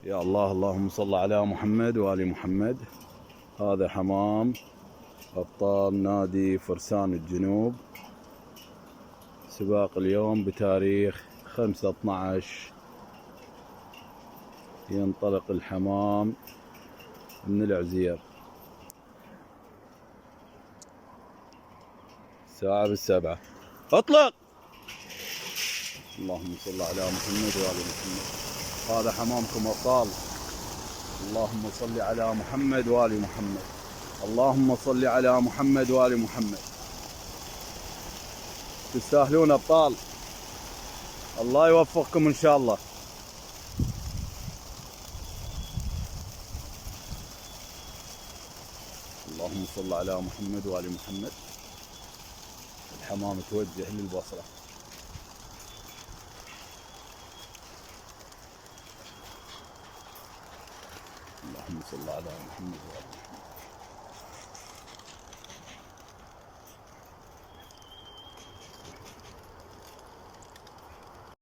يا الله، اللهم صل على محمد وآل محمد. هذا حمام أبطال نادي فرسان الجنوب. سباق اليوم بتاريخ 5/12. ينطلق الحمام من العزير الساعة 7. اطلق. اللهم صل على محمد وآل محمد. هذا حمامكم أبطال. اللهم صل على محمد وآل محمد. اللهم صل على محمد وآل محمد. تستاهلون أبطال. الله يوفقكم إن شاء الله. اللهم صل على محمد وآل محمد. الحمام توجه للبصرة. اللهم صل على محمد وآل محمد.